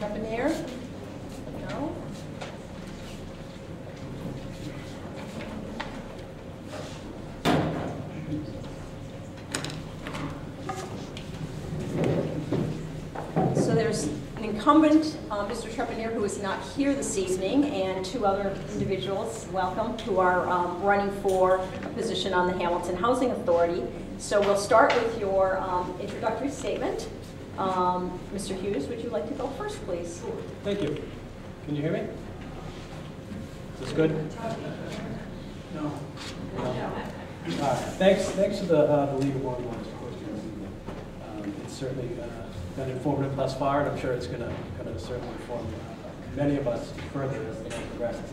Trepanier? No? So there's an incumbent, Mr. Trepanier, who is not here this evening, and two other individuals, welcome, who are running for a position on the Hamilton Housing Authority. So we'll start with your introductory statement. Mr. Hughes, would you like to go first, please? Thank you. Can you hear me? Is this good? No. Thanks to the League of One Ones for hosting this evening. It's certainly been informative thus far, and I'm sure it's going to certainly inform many of us further as the night progresses.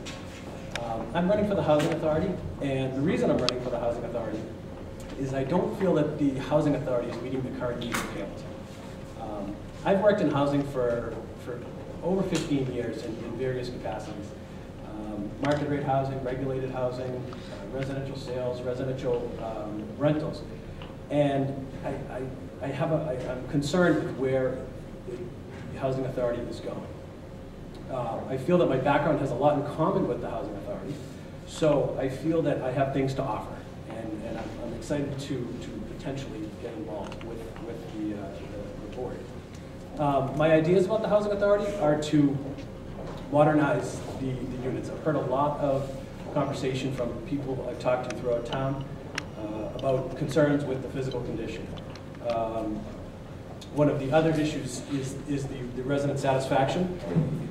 I'm running for the Housing Authority, and the reason I'm running for the Housing Authority is I don't feel that the Housing Authority is meeting the current needs of Hamilton. I've worked in housing for over 15 years in various capacities. Market rate housing, regulated housing, residential sales, residential rentals. And I'm concerned with where the Housing Authority is going. I feel that my background has a lot in common with the Housing Authority, so I feel that I have things to offer, and I'm excited to potentially get involved with the board. My ideas about the Housing Authority are to modernize the units. I've heard a lot of conversation from people I've talked to throughout town about concerns with the physical condition. One of the other issues is the resident satisfaction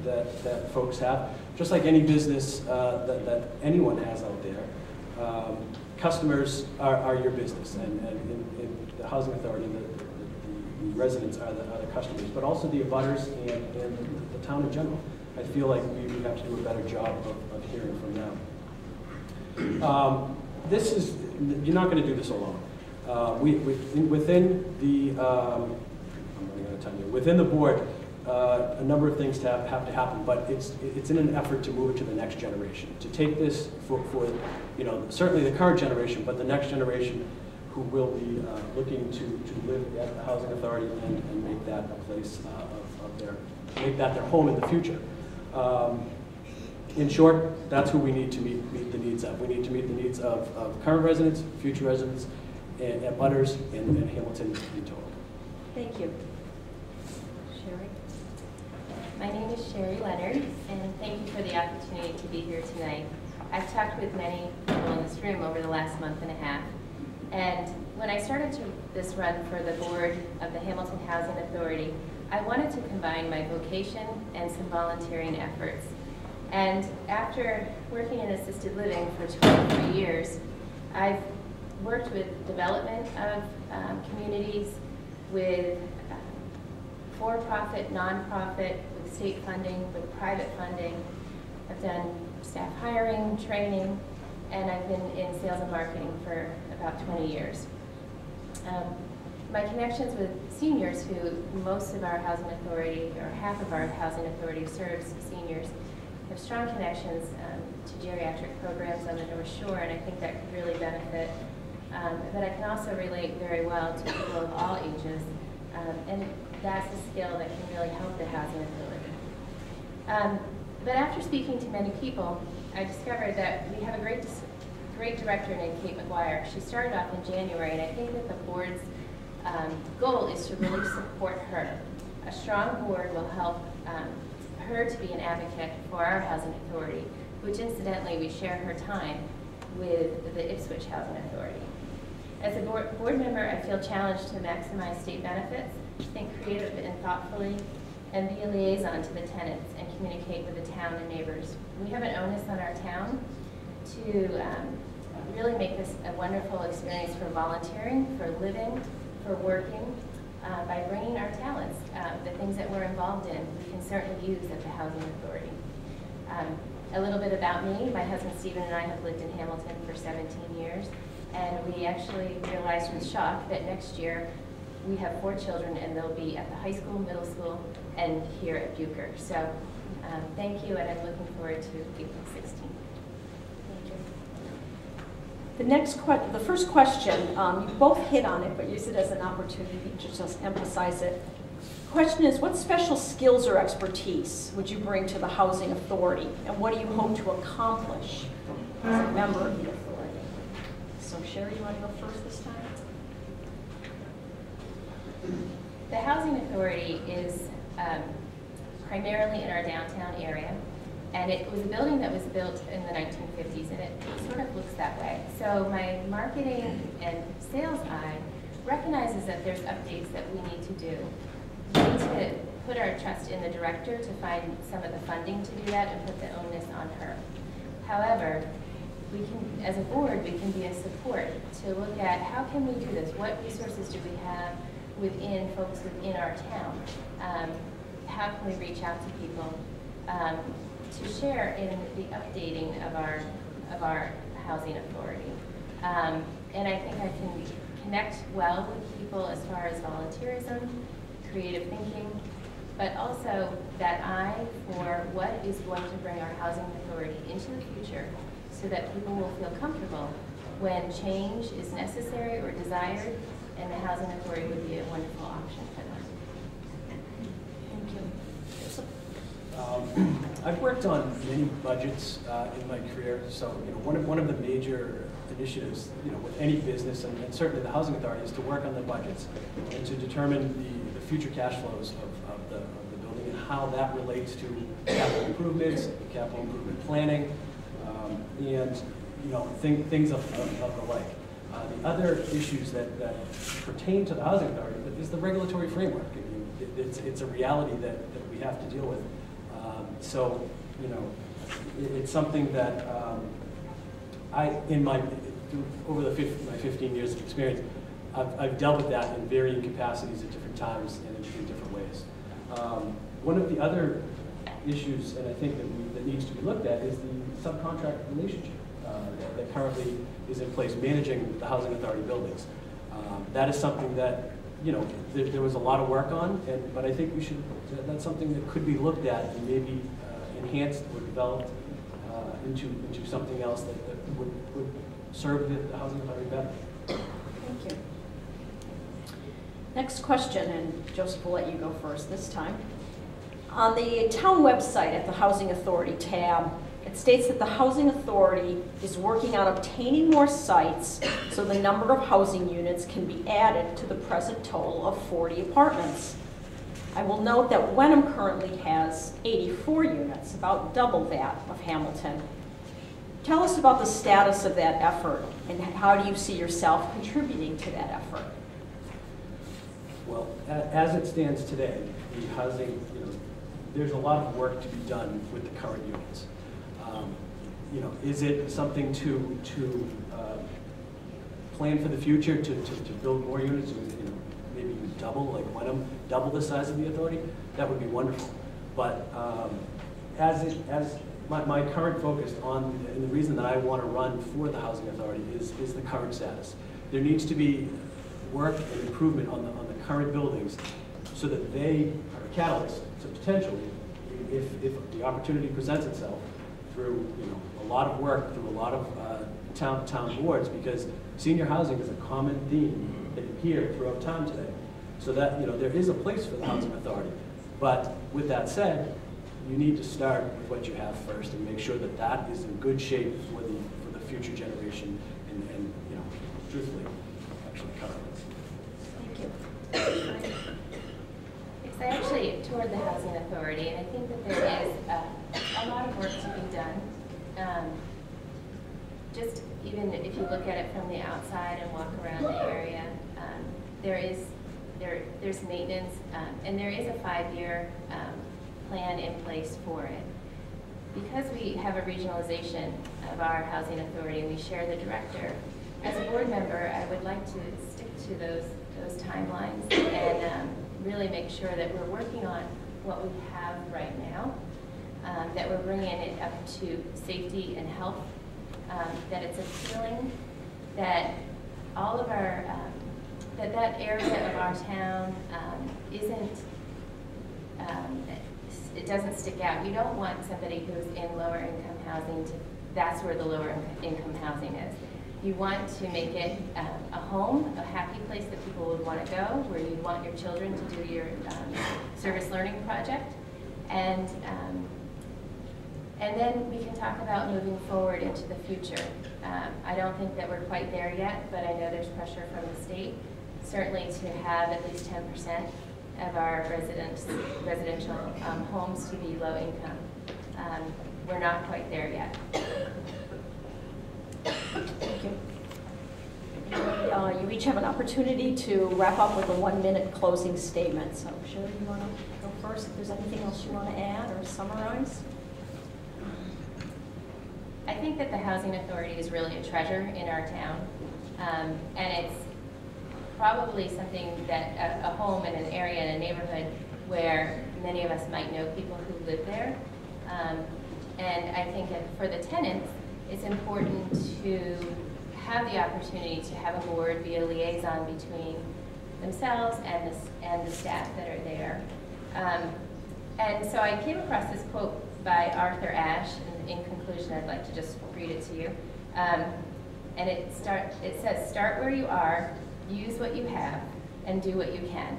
that folks have. Just like any business that anyone has out there, customers are your business, and in the Housing Authority, the residents are the customers, but also the abutters and the town in general. I feel like we have to do a better job of hearing from them. You're not going to do this alone. Within the board, a number of things have to happen, but it's in an effort to move it to the next generation, to take this for certainly the current generation, but the next generation who will be looking to live at the Housing Authority and make that a place make that their home in the future. In short, that's who we need to meet the needs of. We need to meet the needs of current residents, future residents, and abutters in Hamilton in total. Thank you. Sherry? My name is Sherry Leonard, and thank you for the opportunity to be here tonight. I've talked with many people in this room over the last month and a half, and when I started this run for the board of the Hamilton Housing Authority, I wanted to combine my vocation and some volunteering efforts. And after working in assisted living for 23 years, I've worked with development of communities, with for-profit, non-profit, with state funding, with private funding. I've done staff hiring, training, and I've been in sales and marketing for about 20 years. My connections with seniors, who most of our housing authority, or half of our housing authority serves seniors, have strong connections to geriatric programs on the North Shore, and I think that could really benefit. But I can also relate very well to people of all ages, and that's a skill that can really help the housing authority. But after speaking to many people, I discovered that we have a great director named Kate McGuire. She started off in January, and I think that the board's goal is to really support her. A strong board will help her to be an advocate for our housing authority, which incidentally we share her time with the Ipswich Housing Authority. As a board member, I feel challenged to maximize state benefits, think creatively and thoughtfully, and be a liaison to the tenants and communicate with the town and neighbors. We have an onus on our town to really make this a wonderful experience for volunteering, for living, for working, by bringing our talents, the things that we're involved in, we can certainly use at the Housing Authority. A little bit about me, my husband Stephen and I have lived in Hamilton for 17 years, and we actually realized with shock that next year we have 4 children and they'll be at the high school, middle school, and here at BUKER. So thank you, and I'm looking forward to April 16th. The first question, you both hit on it, but use it as an opportunity to just emphasize it. Question is, what special skills or expertise would you bring to the Housing Authority, and what do you hope to accomplish as a member of the authority? So Sherry, you want to go first this time? The Housing Authority is primarily in our downtown area, and it was a building that was built in the 1950s, and it sort of looks that way. So my marketing and sales eye recognizes that there's updates that we need to do. We need to put our trust in the director to find some of the funding to do that and put the onus on her. However, we can, as a board, we can be a support to look at how can we do this? What resources do we have within folks within our town? How can we reach out to people to share in the updating of our housing authority? And I think I can connect well with people as far as volunteerism, creative thinking, but also that eye for what is going to bring our housing authority into the future so that people will feel comfortable when change is necessary or desired, and the housing authority would be a wonderful option for them. Thank you. I've worked on many budgets in my career, so one of the major initiatives with any business, and certainly the housing authority, is to work on the budgets and to determine the future cash flows of the building and how that relates to capital improvements, capital improvement planning, and things of the like. The other issues that pertain to the housing authority is the regulatory framework. I mean, it's a reality that we have to deal with. So, it's something that over my 15 years of experience, I've dealt with that in varying capacities at different times and in different ways. One of the other issues, and I think that needs to be looked at, is the subcontract relationship that currently is in place managing the housing authority buildings. That is something that there was a lot of work on, but I think that's something that could be looked at and maybe enhanced or developed into something else that would serve the housing authority better. Thank you. Next question, and Joseph will let you go first this time. On the town website at the Housing Authority tab, it states that the Housing Authority is working on obtaining more sites so the number of housing units can be added to the present total of 40 apartments. I will note that Wenham currently has 84 units, about double that of Hamilton. Tell us about the status of that effort and how do you see yourself contributing to that effort? Well, as it stands today, the housing, there's a lot of work to be done with the current units. Is it something to plan for the future to build more units? Maybe double, like Wenham, double the size of the authority? That would be wonderful. But my current focus and the reason that I want to run for the housing authority is the current status. There needs to be work and improvement on the current buildings so that they are a catalyst to potentially, if the opportunity presents itself, through a lot of work, through a lot of town boards, because senior housing is a common theme that you hear throughout town today. So that there is a place for the housing authority. But with that said, you need to start with what you have first and make sure that that is in good shape for the future generation and truthfully, actually currently. Thank you. I actually toured the Housing Authority, and I think that there is a lot of work to be done. Just even if you look at it from the outside and walk around the area, there's maintenance, and there is a 5-year plan in place for it. Because we have a regionalization of our Housing Authority and we share the director, as a board member, I would like to stick to those timelines and really make sure that we're working on what we have right now, that we're bringing it up to safety and health, that it's appealing, that all of our, that area of our town it doesn't stick out. You don't want somebody who's in lower income housing that's where the lower income housing is. You want to make it a home, a happy place that people would want to go, where you want your children to do your service learning project. And then we can talk about moving forward into the future. I don't think that we're quite there yet, but I know there's pressure from the state, certainly to have at least 10% of our residential homes to be low income. We're not quite there yet. Thank you. You each have an opportunity to wrap up with a 1-minute closing statement. So, Sherry, you want to go first? If there's anything else you want to add or summarize? I think that the Housing Authority is really a treasure in our town, and it's probably something that a home in an area, in a neighborhood where many of us might know people who live there. And I think that for the tenants, it's important to have the opportunity to have a board be a liaison between themselves and the staff that are there. And so I came across this quote by Arthur Ashe, and in conclusion, I'd like to just read it to you. And it says, "Start where you are, use what you have, and do what you can."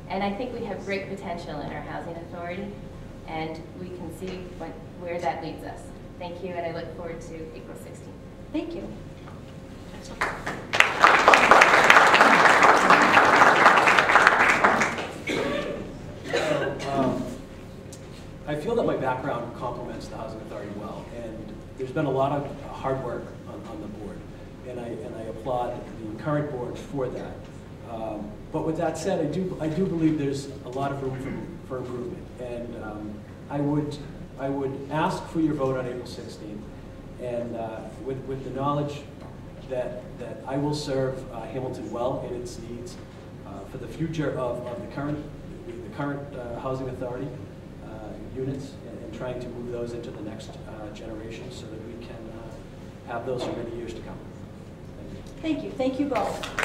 And I think we have great potential in our housing authority, and we can see where that leads us. Thank you, and I look forward to April 16th. Thank you. I feel that my background complements the Housing Authority well, and there's been a lot of hard work on the board, and I applaud the current board for that. But with that said, I do believe there's a lot of room for improvement, and I would ask for your vote on April 16th, and with the knowledge that I will serve Hamilton well in its needs for the future of the current Housing Authority units, and trying to move those into the next generation so that we can have those for many years to come. Thank you. Thank you both.